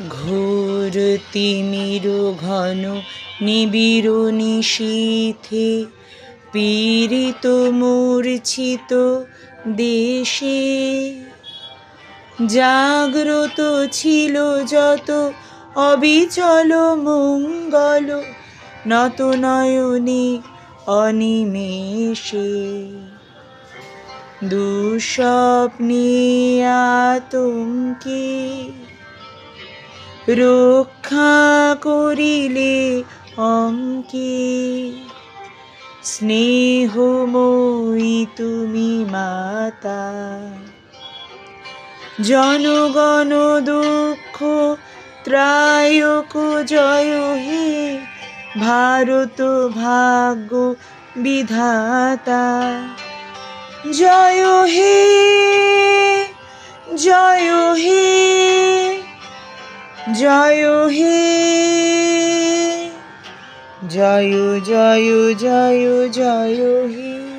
ঘোর তিমির ঘন নিবিড় নিশীথে পীড়িত মূর্ছিত দেশে জাগ্রত ছিল যত অবিচল মঙ্গল নত নয়নে অনিমেষে দুঃস্বপ্নে আতঙ্কে রক্ষা করিলে অঙ্কে স্নেহময়ী তুমি মাতা জনগণ দুঃখ ত্রায়ক জয় হে ভারত ভাগ্য বিধাতা জয় হে জয় হে জয় হে জয় জয় জয় জয় হে।